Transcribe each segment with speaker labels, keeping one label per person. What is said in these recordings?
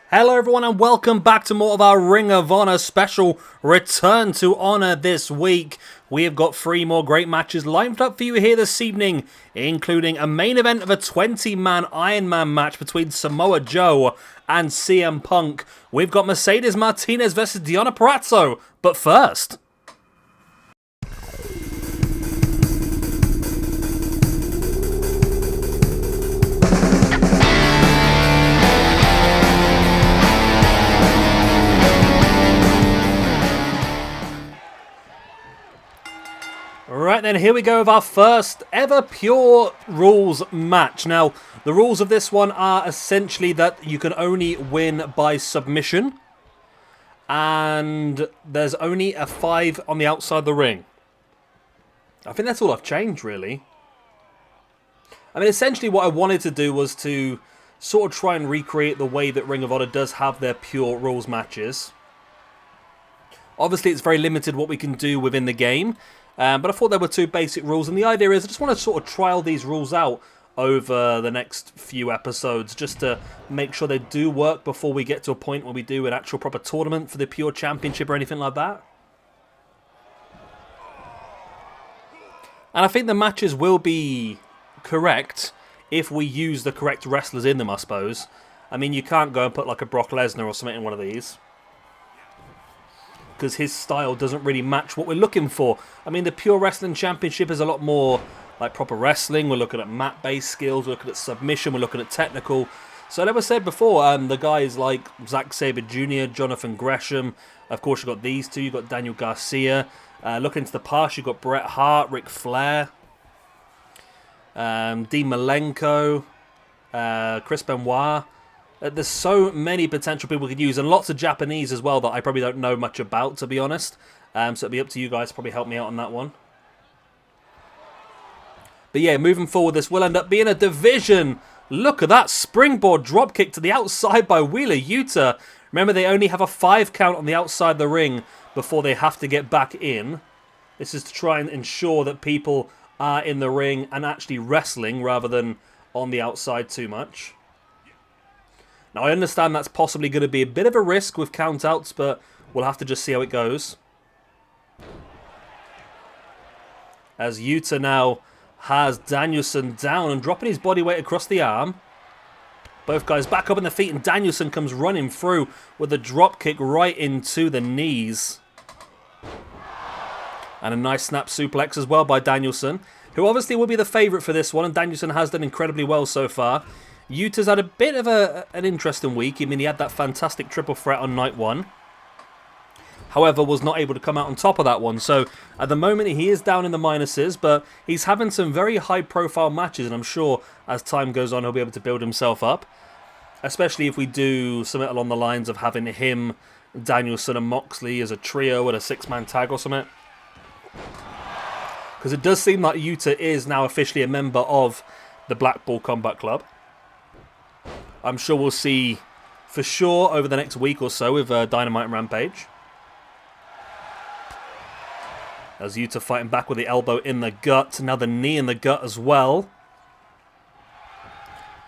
Speaker 1: Hello everyone and welcome back to more of our Ring of Honor special Return to Honor this week. We have got 3 more great matches lined up for you here this evening, including a main event of a 20-man Iron Man match between Samoa Joe and CM Punk. We've got Mercedes Martinez versus Deonna Purrazzo, but first... Right then, here we go with our first ever Pure Rules match. Now, the rules of this one are essentially that you can only win by submission. And there's only a 5 on the outside of the ring. I think that's all I've changed, really. I mean, essentially what I wanted to do was to sort of try and recreate the way that Ring of Honor does have their Pure Rules matches. Obviously, it's very limited what we can do within the game. But I thought there were 2 basic rules, and the idea is I just want to sort of trial these rules out over the next few episodes, just to make sure they do work before we get to a point where we do an actual proper tournament for the Pure Championship or anything like that. And I think the matches will be correct if we use the correct wrestlers in them, I suppose. I mean, you can't go and put like a Brock Lesnar or something in one of these, because his style doesn't really match what we're looking for. I mean, the Pure Wrestling Championship is a lot more like proper wrestling. We're looking at mat-based skills, we're looking at submission, we're looking at technical. So like I said before, the guys like Zack Sabre Jr., Jonathan Gresham, of course you've got these 2, you've got Daniel Garcia. Looking into the past, you've got Bret Hart, Ric Flair, Dean Malenko, Chris Benoit. There's so many potential people we could use, and lots of Japanese as well that I probably don't know much about, to be honest. So it'll be up to you guys to probably help me out on that one. But yeah, moving forward, this will end up being a division. Look at that springboard dropkick to the outside by Wheeler Yuta. Remember, they only have a 5 count on the outside of the ring before they have to get back in. This is to try and ensure that people are in the ring and actually wrestling rather than on the outside too much. Now, I understand that's possibly going to be a bit of a risk with countouts, but we'll have to just see how it goes. As Yuta now has Danielson down and dropping his body weight across the arm. Both guys back up on their feet, and Danielson comes running through with a drop kick right into the knees. And a nice snap suplex as well by Danielson, who obviously will be the favourite for this one, and Danielson has done incredibly well so far. Yuta's had a bit of an interesting week. I mean, he had that fantastic triple threat on night 1. However, was not able to come out on top of that one. So, at the moment, he is down in the minuses, but he's having some very high-profile matches, and I'm sure as time goes on, he'll be able to build himself up. Especially if we do something along the lines of having him, Danielson, and Moxley as a trio at a 6-man tag or something. Because it does seem like Yuta is now officially a member of the Blackpool Combat Club. I'm sure we'll see for sure over the next week or so with Dynamite and Rampage. As Yuta fighting back with the elbow in the gut. Now the knee in the gut as well.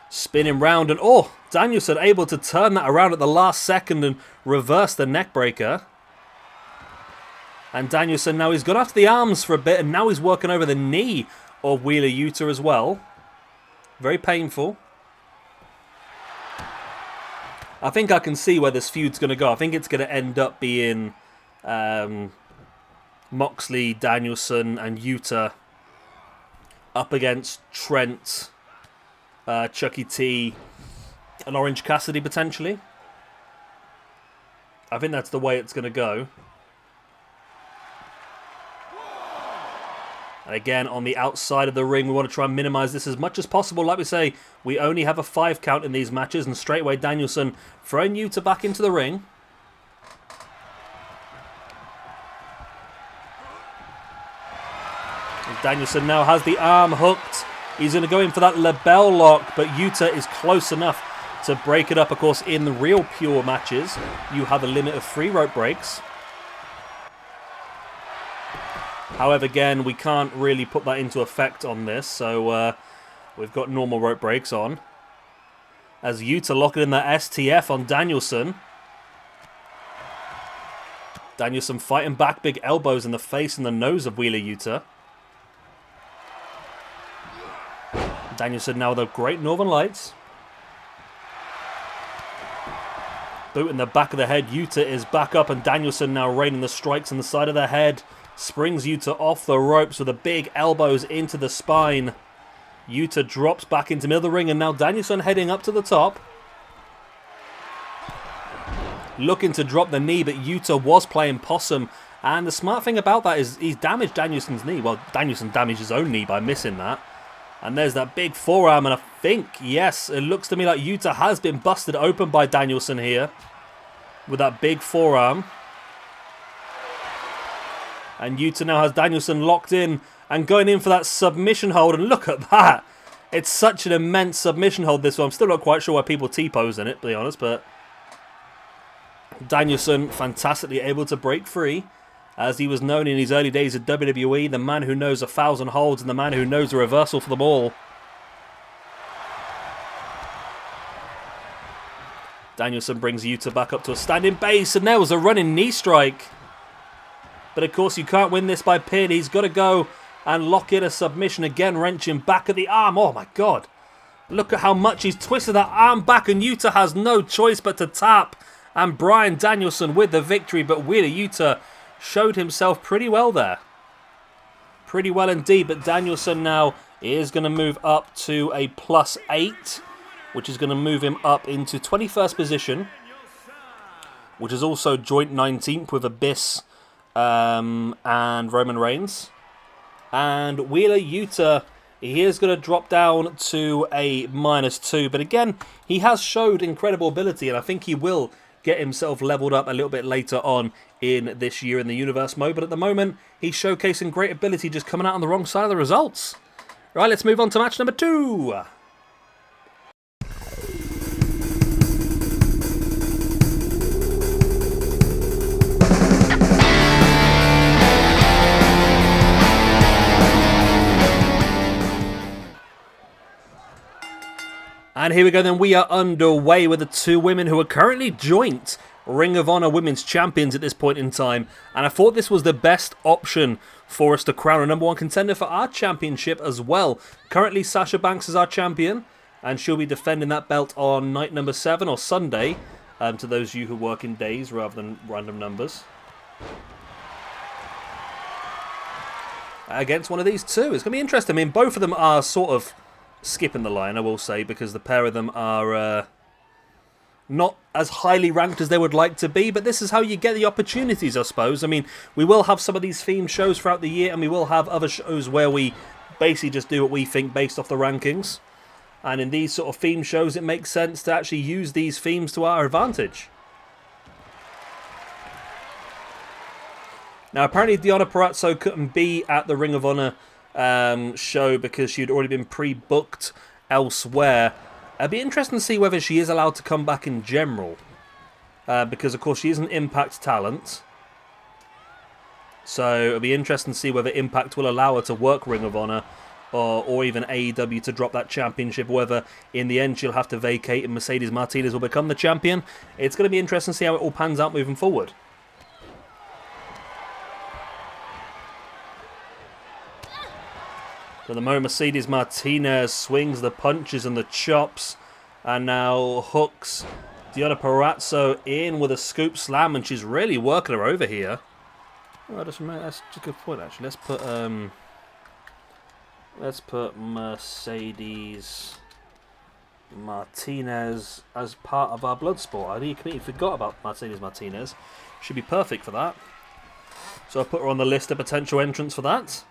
Speaker 1: Spinning round, and oh, Danielson able to turn that around at the last second and reverse the neck breaker. And Danielson now, he's gone after the arms for a bit, and now he's working over the knee of Wheeler Yuta as well. Very painful. I think I can see where this feud's going to go. I think it's going to end up being Moxley, Danielson, and Yuta up against Trent, Chucky T, and Orange Cassidy potentially. I think that's the way it's going to go. And again, on the outside of the ring, we want to try and minimize this as much as possible. Like we say, we only have a 5 count in these matches, and straight away Danielson throwing Yuta back into the ring. And Danielson now has the arm hooked. He's going to go in for that LeBell lock, but Yuta is close enough to break it up. Of course, in the real Pure matches, you have a limit of 3 rope breaks. However, again, we can't really put that into effect on this, so we've got normal rope breaks on. As Yuta locking in that STF on Danielson. Danielson fighting back, big elbows in the face and the nose of Wheeler Yuta. Danielson now with the Great Northern Lights. Boot in the back of the head. Yuta is back up and Danielson now raining the strikes on the side of the head. Springs Yuta off the ropes with the big elbows into the spine. Yuta drops back into the middle of the ring and now Danielson heading up to the top. Looking to drop the knee, but Yuta was playing possum. And the smart thing about that is he's damaged Danielson's knee. Well, Danielson damaged his own knee by missing that. And there's that big forearm, and I think, yes, it looks to me like Yuta has been busted open by Danielson here. With that big forearm. And Yuta now has Danielson locked in and going in for that submission hold. And look at that. It's such an immense submission hold, this one. I'm still not quite sure why people T-pose in it, to be honest, but Danielson fantastically able to break free, as he was known in his early days at WWE, the man who knows 1,000 holds and the man who knows the reversal for them all. Danielson brings Yuta back up to a standing base, and there was a running knee strike. But of course you can't win this by pin. He's got to go and lock in a submission again, wrenching back at the arm. Oh my god. Look at how much he's twisted that arm back, and Yuta has no choice but to tap. And Bryan Danielson with the victory, but Wheeler Yuta showed himself pretty well there. Pretty well indeed, but Danielson now is going to move up to a +8, which is going to move him up into 21st position, which is also joint 19th with Abyss and Roman Reigns. And Wheeler Yuta, he is going to drop down to a -2, but again, he has showed incredible ability, and I think he will get himself leveled up a little bit later on in this year in the Universe mode, but at the moment, he's showcasing great ability, just coming out on the wrong side of the results. Right, let's move on to match number 2. And here we go then, we are underway with the two women who are currently joint Ring of Honor Women's Champions at this point in time. And I thought this was the best option for us to crown a #1 contender for our championship as well. Currently Sasha Banks is our champion, and she'll be defending that belt on night number 7 or Sunday, to those of you who work in days rather than random numbers. Against one of these two. It's going to be interesting. I mean, both of them are sort of skipping the line, I will say, because the pair of them are not as highly ranked as they would like to be, but this is how you get the opportunities, I suppose. I mean, we will have some of these theme shows throughout the year, and we will have other shows where we basically just do what we think based off the rankings. And in these sort of theme shows, it makes sense to actually use these themes to our advantage. Now, apparently Deonna Purrazzo couldn't be at the Ring of Honor show because she'd already been pre-booked elsewhere. It'd be interesting to see whether she is allowed to come back in general, because of course she is an Impact talent, so it'll be interesting to see whether Impact will allow her to work Ring of Honor, or even AEW to drop that championship, whether in the end she'll have to vacate and Mercedes Martinez will become the champion. It's going to be interesting to see how it all pans out moving forward. At the moment, Mercedes Martinez swings the punches and the chops, and now hooks Deonna Purrazzo in with a scoop slam, and she's really working her over here. Oh, that's a good point, actually. Let's put Mercedes Martinez as part of our Bloodsport. I completely forgot about Mercedes Martinez. Should be perfect for that. So I put her on the list of potential entrants for that.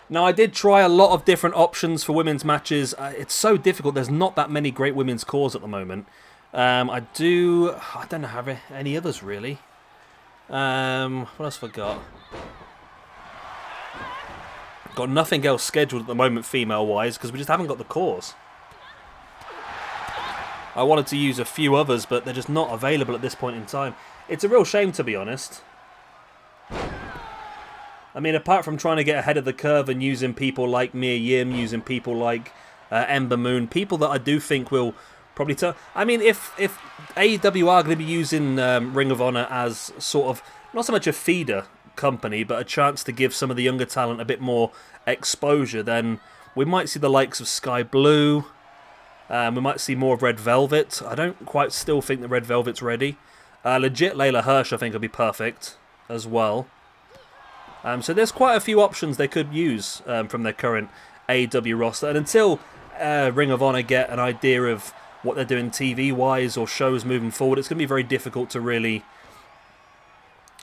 Speaker 1: Now, I did try a lot of different options for women's matches. It's so difficult. There's not that many great women's cores at the moment. I don't have any others, really. What else have I got? Got nothing else scheduled at the moment, female-wise, because we just haven't got the cores. I wanted to use a few others, but they're just not available at this point in time. It's a real shame, to be honest. I mean, apart from trying to get ahead of the curve and using people like Mia Yim, using people like Ember Moon, people that I do think will probably turn. I mean, if AEW are going to be using Ring of Honor as sort of not so much a feeder company, but a chance to give some of the younger talent a bit more exposure, then we might see the likes of Sky Blue. We might see more of Red Velvet. I don't quite still think that Red Velvet's ready. Legit Layla Hirsch, I think, would be perfect as well. So there's quite a few options they could use from their current AEW roster. And until Ring of Honor get an idea of what they're doing TV-wise or shows moving forward, it's going to be very difficult to really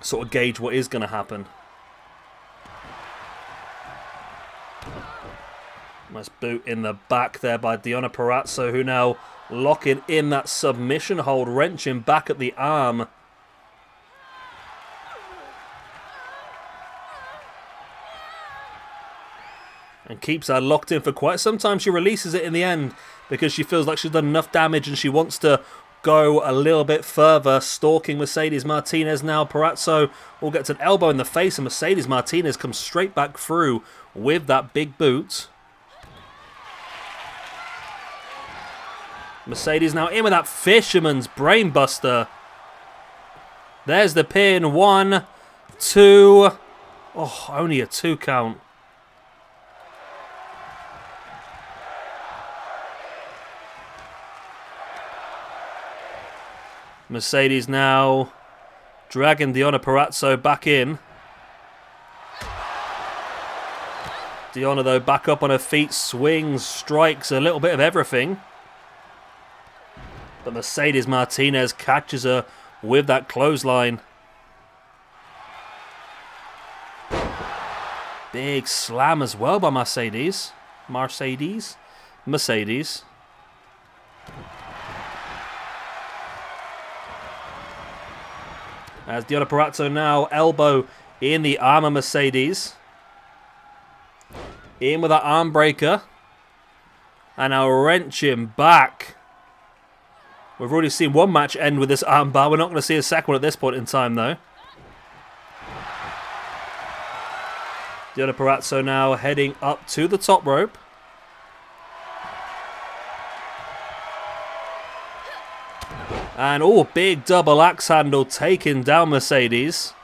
Speaker 1: sort of gauge what is going to happen. Nice boot in the back there by Deonna Purrazzo, who now locking in that submission hold, wrenching back at the arm. And keeps her locked in for quite some time. She releases it in the end because she feels like she's done enough damage and she wants to go a little bit further. Stalking Mercedes Martinez now. Purrazzo all gets an elbow in the face and Mercedes Martinez comes straight back through with that big boot. Mercedes now in with that Fisherman's Brainbuster. There's the pin. 1, 2. Oh, only a 2 count. Mercedes now dragging Deonna Purrazzo back in. Deonna, though, back up on her feet, swings, strikes, a little bit of everything. But Mercedes Martinez catches her with that clothesline. Big slam as well by Mercedes. Mercedes. As Deonna Purrazzo now elbow in the arm of Mercedes. In with that arm breaker. And now wrenching back. We've already seen one match end with this armbar. We're not going to see a second one at this point in time, though. Deonna Purrazzo now heading up to the top rope. And, oh, big double axe handle taking down Mercedes.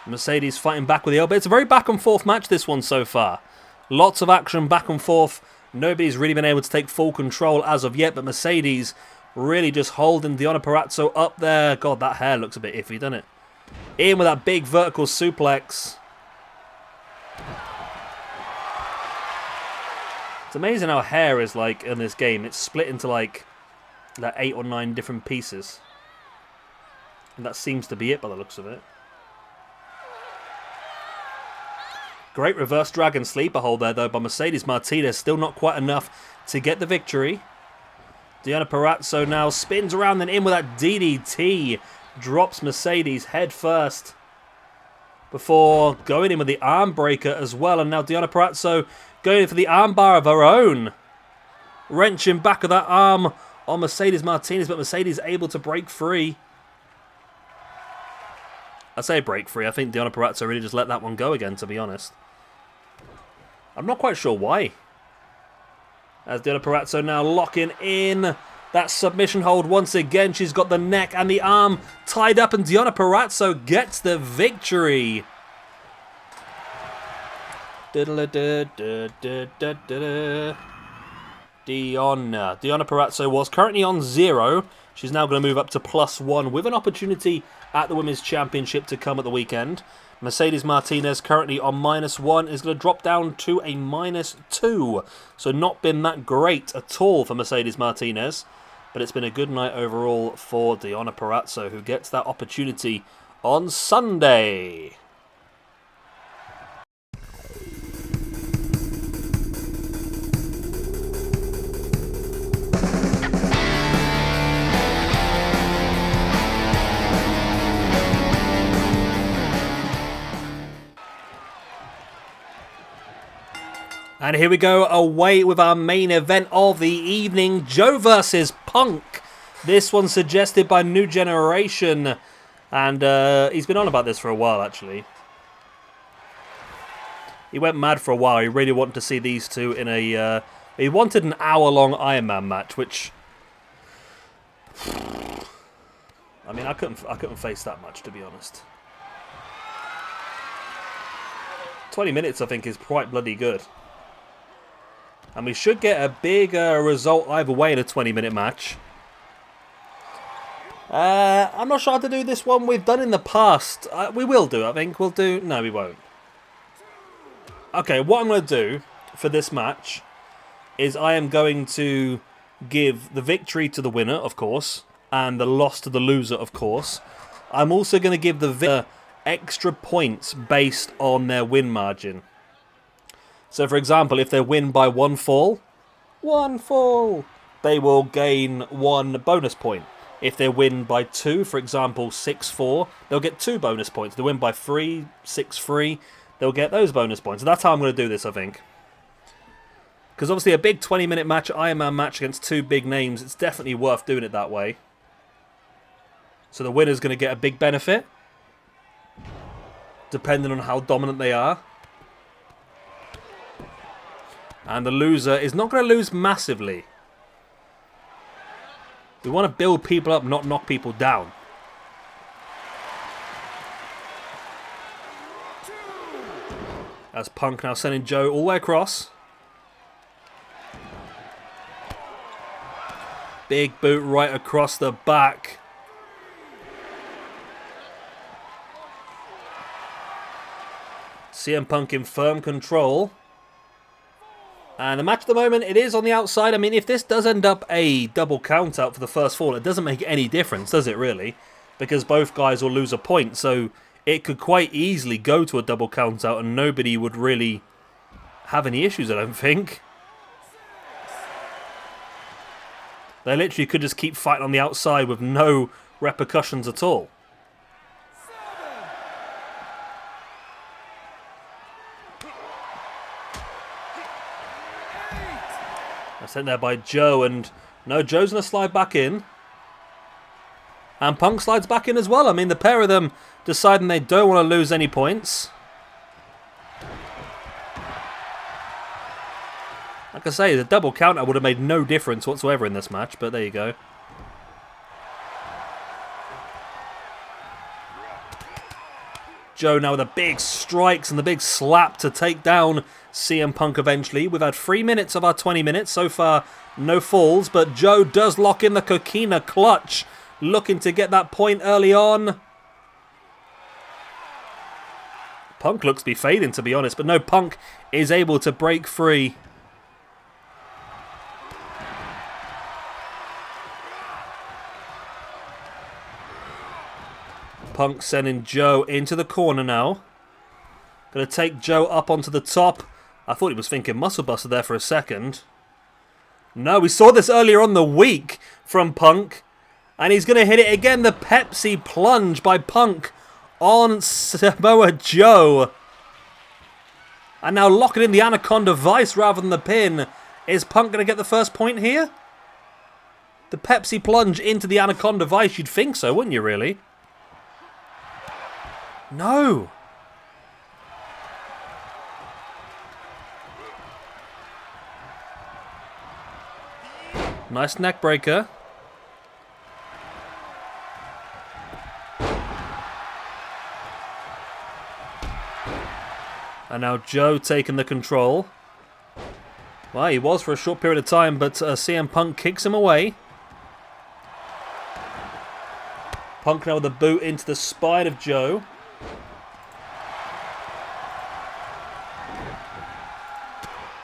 Speaker 1: Mercedes fighting back with the elbow. It's a very back and forth match, this one so far. Lots of action back and forth. Nobody's really been able to take full control as of yet, but Mercedes really just holding Deonna Purrazzo up there. God, that hair looks a bit iffy, doesn't it? In with that big vertical suplex. It's amazing how hair is like in this game. It's split into like 8 or 9 different pieces. And that seems to be it by the looks of it. Great reverse dragon sleeper hold there, though, by Mercedes Martinez. Still not quite enough to get the victory. Deonna Purrazzo now spins around and in with that DDT. Drops Mercedes head first. Before going in with the arm breaker as well. And now Deonna Purrazzo going in for the armbar of her own. Wrenching back of that arm on Mercedes Martinez. But Mercedes able to break free. I say break free. I think Deonna Purrazzo really just let that one go again, to be honest. I'm not quite sure why. As Deonna Purrazzo now locking in that submission hold once again. She's got the neck and the arm tied up and Deonna Purrazzo gets the victory. Deonna Purrazzo was currently on 0. She's now going to move up to +1 with an opportunity at the Women's Championship to come at the weekend. Mercedes Martinez currently on -1 is going to drop down to a -2. So not been that great at all for Mercedes Martinez. But it's been a good night overall for Deonna Purrazzo, who gets that opportunity on Sunday. And here we go, away with our main event of the evening, Joe versus Punk. This one suggested by New Generation, and he's been on about this for a while, actually. he went mad for a while. He really wanted to see these two in a... he wanted an hour-long Iron Man match, which... I mean, I couldn't face that much, to be honest. 20 minutes, I think, is quite bloody good. And we should get a big result either way in a 20-minute match. I'm not sure how to do this one. We've done in the past. We will do, I think. We'll do... No, we won't. Okay, what I'm going to do for this match is I am going to give the victory to the winner, of course, and the loss to the loser, of course. I'm also going to give the winner extra points based on their win margin. So, for example, if they win by one fall, they will gain 1 bonus point. If they win by 2, for example, 6-4, they'll get 2 bonus points. If they win by 3, 6-3, they'll get those bonus points. So that's how I'm going to do this, I think. Because obviously a big 20-minute match, Iron Man match against 2 big names, it's definitely worth doing it that way. So the winner's going to get a big benefit, depending on how dominant they are. And the loser is not going to lose massively. We want to build people up, not knock people down. As Punk now sending Joe all the way across. Big boot right across the back. CM Punk in firm control. And the match at the moment, it is on the outside. I mean, if this does end up a double count out for the first fall, it doesn't make any difference, does it really? Because both guys will lose a point. So it could quite easily go to a double count out and nobody would really have any issues, I don't think. They literally could just keep fighting on the outside with no repercussions at all. Sent there by Joe, and no, Joe's going to slide back in. And Punk slides back in as well. I mean, the pair of them deciding they don't want to lose any points. Like I say, the double counter would have made no difference whatsoever in this match, but there you go. Joe now with the big strikes and the big slap to take down CM Punk eventually. We've had 3 minutes of our 20 minutes. So far, no falls, but Joe does lock in the Coquina clutch, looking to get that point early on. Punk looks to be fading, to be honest, but no, Punk is able to break free. Punk sending Joe into the corner now. Going to take Joe up onto the top. I thought he was thinking Muscle Buster there for a second. No, we saw this earlier on the week from Punk. And he's going to hit it again. The Pepsi plunge by Punk on Samoa Joe. And now locking in the Anaconda Vice rather than the pin. Is Punk going to get the first point here? The Pepsi plunge into the Anaconda Vice. You'd think so, wouldn't you, really? No. Nice neck breaker. And now Joe taking the control. Well, he was for a short period of time, but CM Punk kicks him away. Punk now with the boot into the spine of Joe.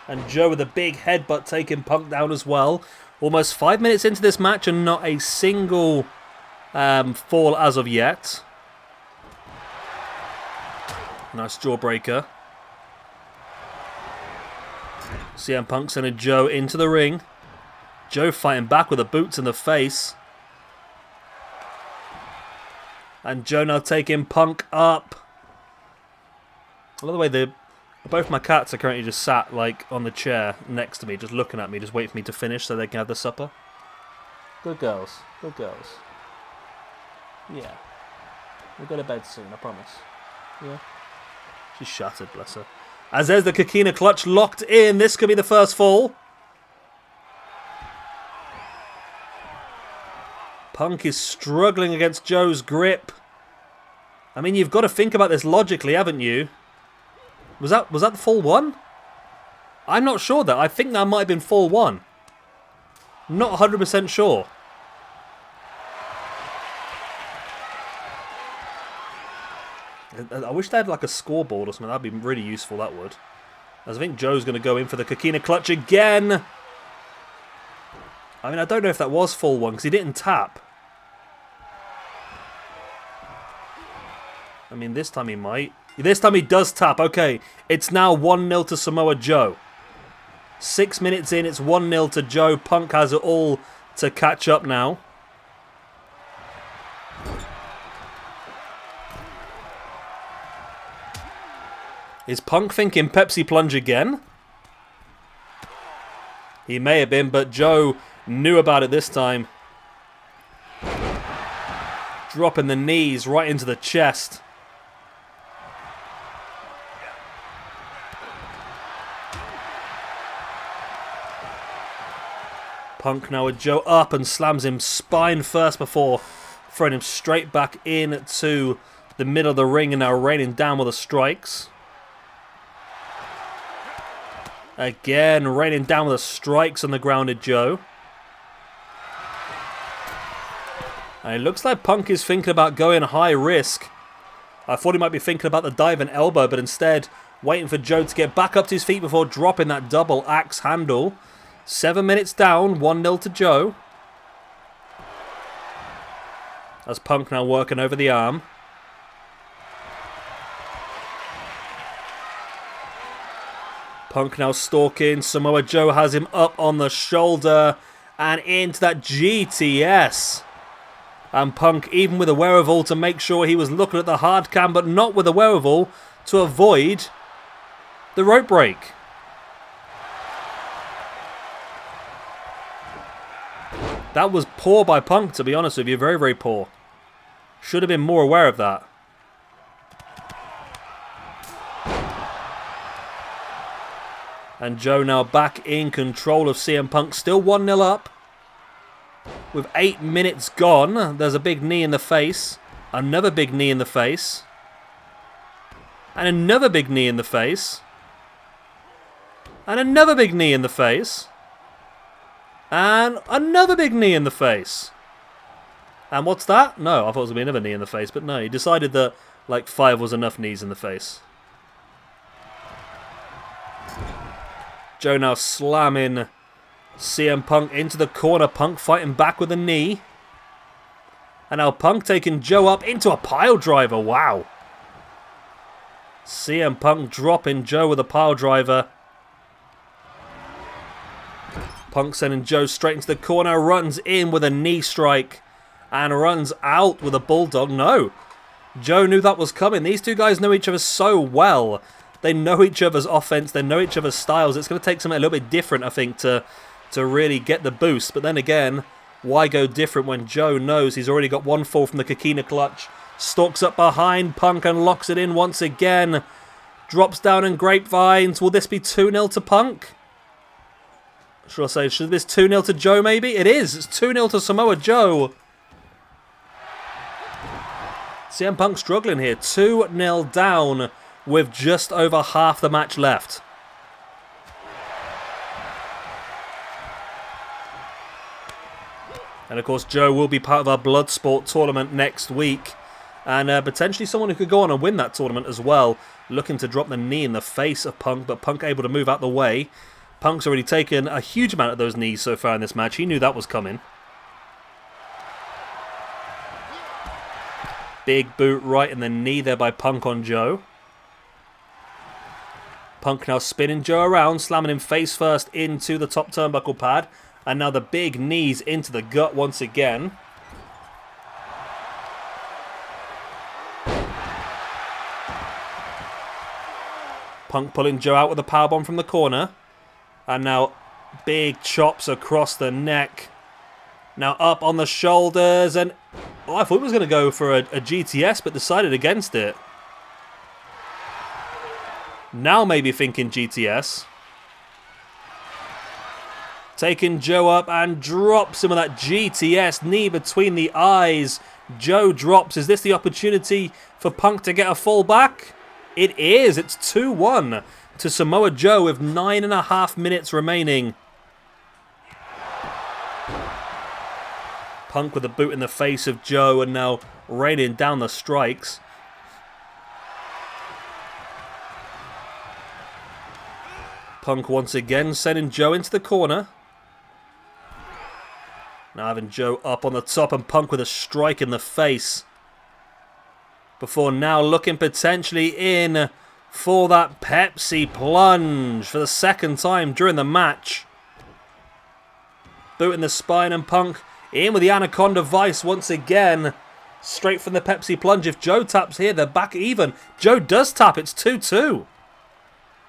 Speaker 1: And Joe with a big headbutt taking Punk down as well. Almost 5 minutes into this match and not a single fall as of yet. Nice jawbreaker. CM Punk sending Joe into the ring. Joe fighting back with the boots in the face. And Joe now taking Punk up. I love the way both my cats are currently just sat like on the chair next to me, just looking at me, just waiting for me to finish so they can have the supper. Good girls. Good girls. Yeah. We'll go to bed soon, I promise. Yeah. She's shattered, bless her. As there's the Coquina clutch locked in. This could be the first fall. Punk is struggling against Joe's grip. I mean, you've got to think about this logically, haven't you? Was that the fall one? I'm not sure that. I think that might have been fall one. Not 100% sure. I wish they had like a scoreboard or something. That'd be really useful, that would. As I think Joe's going to go in for the Coquina clutch again. I mean, I don't know if that was fall one because he didn't tap. I mean, this time he might. This time he does tap. Okay, it's now 1-0 to Samoa Joe. 6 minutes in, it's 1-0 to Joe. Punk has it all to catch up now. Is Punk thinking Pepsi Plunge again? He may have been, but Joe knew about it this time. Dropping the knees right into the chest. Punk now with Joe up and slams him spine first before throwing him straight back into the middle of the ring and now raining down with the strikes. Again, raining down with the strikes on the grounded Joe. And it looks like Punk is thinking about going high risk. I thought he might be thinking about the dive and elbow, but instead waiting for Joe to get back up to his feet before dropping that double axe handle. 7 minutes down, 1-0 to Joe. As Punk now working over the arm. Punk now stalking. Samoa Joe has him up on the shoulder and into that GTS. And Punk, even with a wherewithal to make sure he was looking at the hard cam, but not with a wherewithal to avoid the rope break. That was poor by Punk, to be honest with you. Very, very poor. Should have been more aware of that. And Joe now back in control of CM Punk. Still 1-0 up. With 8 minutes gone. There's a big knee in the face. Another big knee in the face. And another big knee in the face. And another big knee in the face. And another big knee in the face. And what's that? No, I thought it was going to be another knee in the face, but no, he decided that like 5 was enough knees in the face. Joe now slamming CM Punk into the corner. Punk fighting back with a knee. And now Punk taking Joe up into a pile driver. Wow. CM Punk dropping Joe with a pile driver. Punk sending Joe straight into the corner, runs in with a knee strike and runs out with a bulldog. No, Joe knew that was coming. These two guys know each other so well. They know each other's offense, they know each other's styles. It's going to take something a little bit different, I think, to really get the boost. But then again, why go different when Joe knows he's already got one fall from the Coquina clutch. Stalks up behind Punk and locks it in once again. Drops down in grapevines. Will this be 2-0 to Punk? Should I say, should this 2-0 to Joe maybe? It is. It's 2-0 to Samoa Joe. CM Punk struggling here. 2-0 down with just over half the match left. And of course, Joe will be part of our Bloodsport tournament next week. And potentially someone who could go on and win that tournament as well. Looking to drop the knee in the face of Punk, but Punk able to move out the way. Punk's already taken a huge amount of those knees so far in this match. He knew that was coming. Big boot right in the knee there by Punk on Joe. Punk now spinning Joe around, slamming him face first into the top turnbuckle pad. And now the big knees into the gut once again. Punk pulling Joe out with a powerbomb from the corner. And now big chops across the neck. Now up on the shoulders. And I thought he was going to go for a GTS, but decided against it. Now maybe thinking GTS. Taking Joe up and drops him with that GTS knee between the eyes. Joe drops. Is this the opportunity for Punk to get a fall back? It is. It's 2-1 to Samoa Joe with 9.5 minutes remaining. Punk with a boot in the face of Joe and now raining down the strikes. Punk once again sending Joe into the corner. Now having Joe up on the top and Punk with a strike in the face. Before now looking potentially in for that Pepsi plunge for the second time during the match. Boot in the spine and Punk in with the Anaconda Vice once again. Straight from the Pepsi plunge. If Joe taps here, they're back even. Joe does tap. It's 2-2.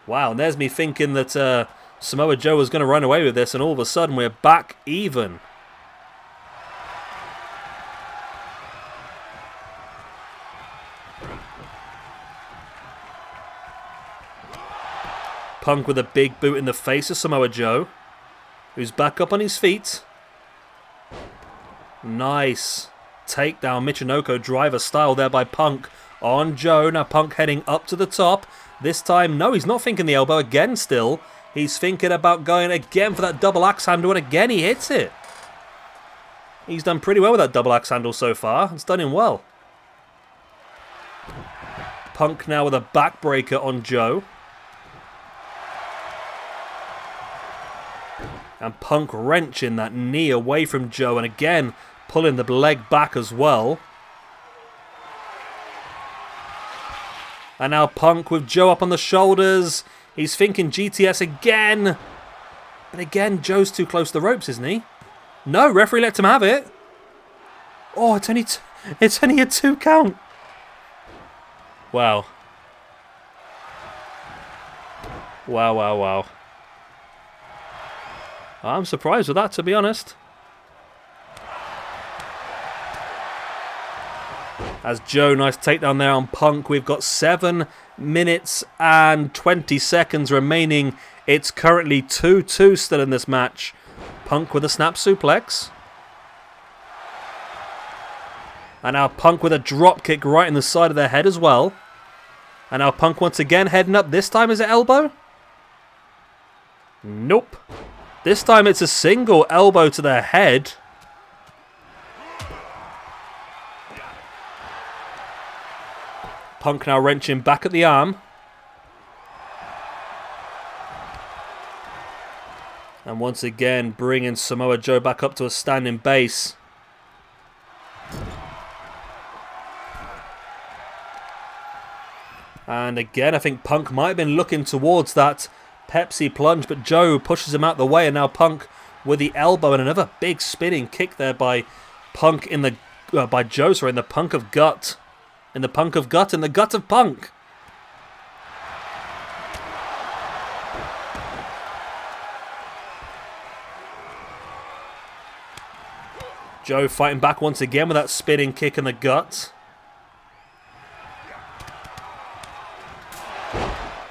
Speaker 1: Wow, and there's me thinking that Samoa Joe was going to run away with this, and all of a sudden we're back even. Punk with a big boot in the face of Samoa Joe, who's back up on his feet. Nice takedown, Michinoku driver style there by Punk on Joe. Now Punk heading up to the top. This time, no, he's not thinking the elbow again still. He's thinking about going again for that double axe handle, and again he hits it. He's done pretty well with that double axe handle so far. It's done him well. Punk now with a backbreaker on Joe. And Punk wrenching that knee away from Joe, and again pulling the leg back as well. And now Punk with Joe up on the shoulders. He's thinking GTS again. But again, Joe's too close to the ropes, isn't he? No, referee let him have it. Oh, it's only a 2 count. Wow. Wow. I'm surprised with that, to be honest. As Joe, nice takedown there on Punk. We've got 7 minutes and 20 seconds remaining. It's currently 2-2 still in this match. Punk with a snap suplex. And now Punk with a drop kick right in the side of their head as well. And now Punk once again heading up. This time is it elbow? Nope. This time it's a single elbow to their head. Punk now wrenching back at the arm. And once again bringing Samoa Joe back up to a standing base. And again, I think Punk might have been looking towards that Pepsi plunge, but Joe pushes him out the way, and now Punk with the elbow and another big spinning kick there by Punk in the by Joe, sorry, in the Punk of gut. In the Punk of gut, in the gut of Punk. Joe fighting back once again with that spinning kick in the gut.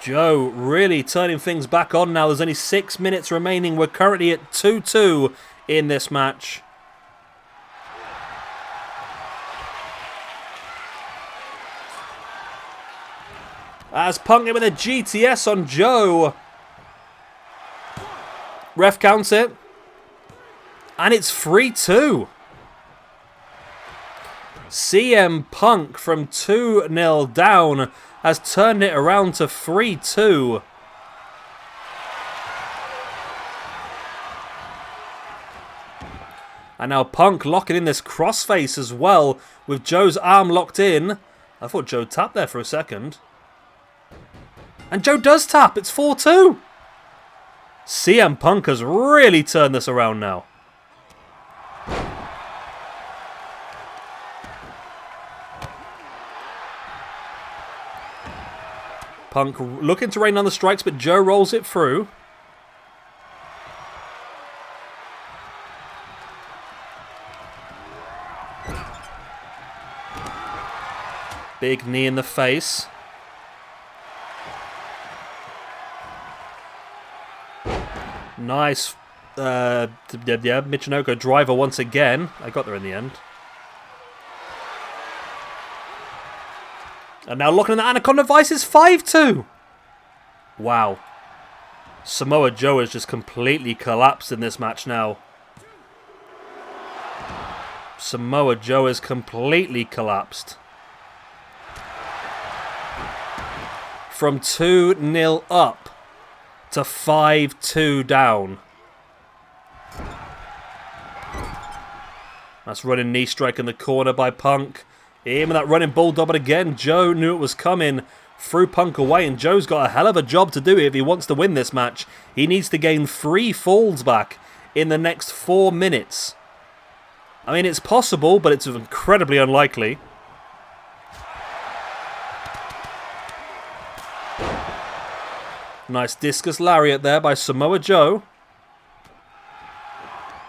Speaker 1: Joe really turning things back on now. There's only 6 minutes remaining. We're currently at 2-2 in this match. As Punk with a GTS on Joe. Ref counts it. And it's 3-2. CM Punk from 2-0 down has turned it around to 3-2. And now Punk locking in this crossface as well with Joe's arm locked in. I thought Joe tapped there for a second. And Joe does tap. It's 4-2. CM Punk has really turned this around now. Punk looking to rain on the strikes, but Joe rolls it through. Big knee in the face. Nice. Michinoku driver once again. I got there in the end. And now looking at the Anaconda Vice is 5-2. Wow. Samoa Joe has just completely collapsed in this match now. Samoa Joe has completely collapsed. From 2-0 up to 5-2 down. That's running knee strike in the corner by Punk. Him and that running bulldog, but again, Joe knew it was coming. Threw Punk away, and Joe's got a hell of a job to do if he wants to win this match. He needs to gain 3 falls back in the next 4 minutes. I mean, it's possible, but it's incredibly unlikely. Nice discus lariat there by Samoa Joe.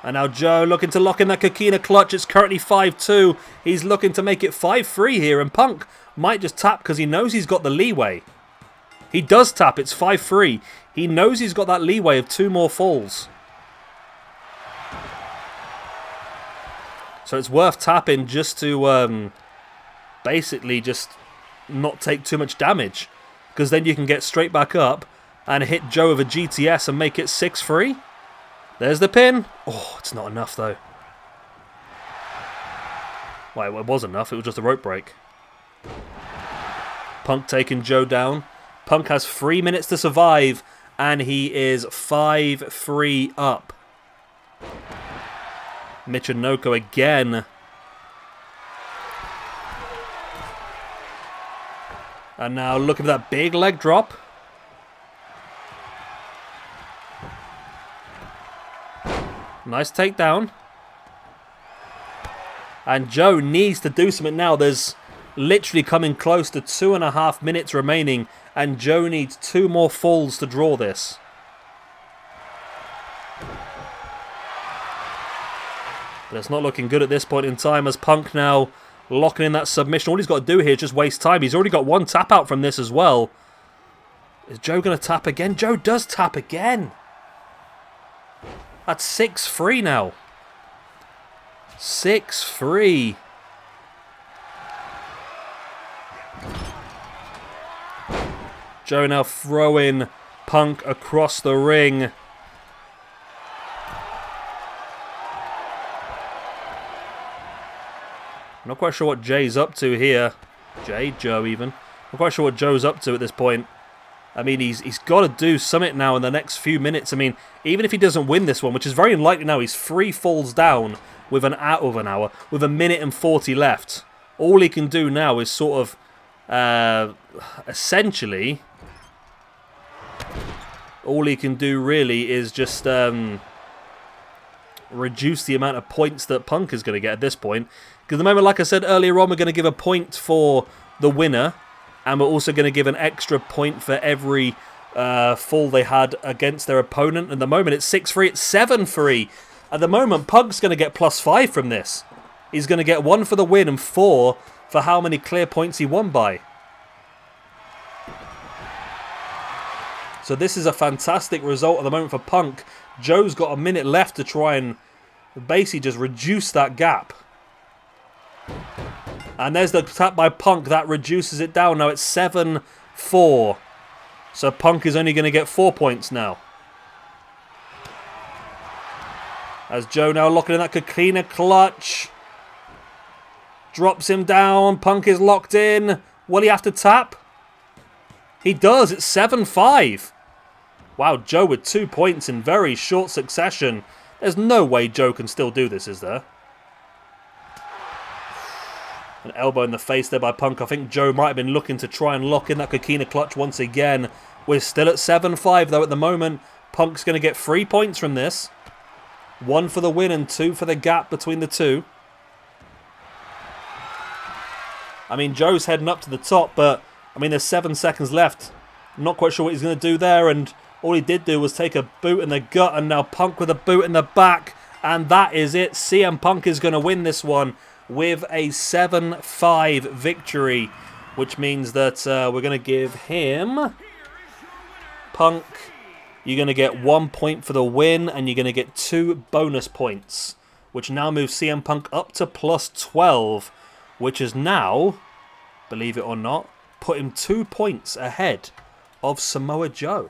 Speaker 1: And now Joe looking to lock in that Coquina clutch. It's currently 5-2. He's looking to make it 5-3 here. And Punk might just tap because he knows he's got the leeway. He does tap. It's 5-3. He knows he's got that leeway of 2 more falls. So it's worth tapping just to basically just not take too much damage. Because then you can get straight back up and hit Joe with a GTS and make it 6-3. There's the pin. Oh, it's not enough though. Well, it was enough. It was just a rope break. Punk taking Joe down. Punk has 3 minutes to survive, and he is 5-3 up. Michinoku again. And now looking for that big leg drop. Nice takedown. And Joe needs to do something now. There's literally coming close to 2.5 minutes remaining. And Joe needs 2 more falls to draw this. But it's not looking good at this point in time as Punk now locking in that submission. All he's got to do here is just waste time. He's already got 1 tap out from this as well. Is Joe going to tap again? Joe does tap again. That's 6-3 now. 6-3. Joe now throwing Punk across the ring. Not quite sure what Jay's up to here. Joe even. Not quite sure what Joe's up to at this point. I mean, he's got to do something now in the next few minutes. I mean, even if he doesn't win this one, which is very unlikely now, he's 3 falls down with with 1 minute and 40 left. All he can do now is sort of, essentially, all he can do really is just reduce the amount of points that Punk is going to get at this point. Because at the moment, like I said earlier on, we're going to give a point for the winner. And we're also going to give an extra point for every fall they had against their opponent. At the moment, it's 6-3. It's 7-3. At the moment, Punk's going to get +5 from this. He's going to get 1 for the win and 4 for how many clear points he won by. So this is a fantastic result at the moment for Punk. Joe's got a minute left to try and basically just reduce that gap. And there's the tap by Punk. That reduces it down. Now it's 7-4. So Punk is only going to get 4 points now. As Joe now locking in that Coquina clutch. Drops him down. Punk is locked in. Will he have to tap? He does. It's 7-5. Wow, Joe with 2 points in very short succession. There's no way Joe can still do this, is there? An elbow in the face there by Punk. I think Joe might have been looking to try and lock in that Coquina clutch once again. We're still at 7-5 though at the moment. Punk's going to get 3 points from this. 1 for the win and 2 for the gap between the two. I mean, Joe's heading up to the top, but I mean, there's 7 seconds left. I'm not quite sure what he's going to do there, and all he did do was take a boot in the gut, and now Punk with a boot in the back, and that is it. CM Punk is going to win this one with a 7-5 victory, which means that we're going to give him, Punk, you're going to get 1 point for the win, and you're going to get 2 bonus points, which now moves CM Punk up to plus 12, which is now, believe it or not, put him 2 points ahead of Samoa Joe.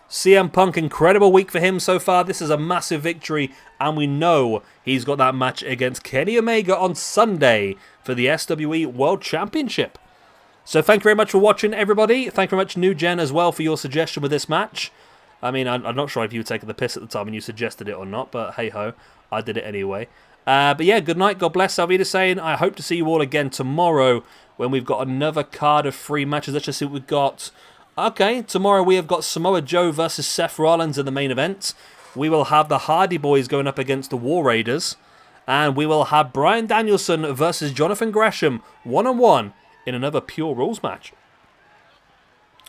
Speaker 1: CM Punk, incredible week for him so far. This is a massive victory, and we know he's got that match against Kenny Omega on Sunday for the SWE World Championship. So thank you very much for watching, everybody. Thank you very much, New Gen, as well, for your suggestion with this match. I mean, I'm not sure if you were taking the piss at the time and you suggested it or not, but hey-ho, I did it anyway. But yeah, good night, God bless. I'll be saying I hope to see you all again tomorrow when we've got another card of 3 matches. Let's just see what we've got. Okay, tomorrow we have got Samoa Joe versus Seth Rollins in the main event. We will have the Hardy Boys going up against the War Raiders. And we will have Bryan Danielson versus Jonathan Gresham one-on-one in another Pure Rules match.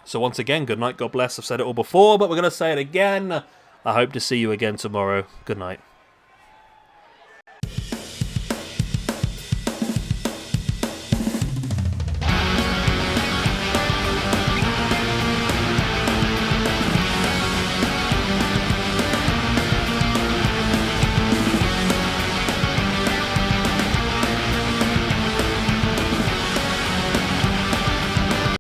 Speaker 1: So once again, good night, God bless. I've said it all before, but we're going to say it again. I hope to see you again tomorrow. Good night.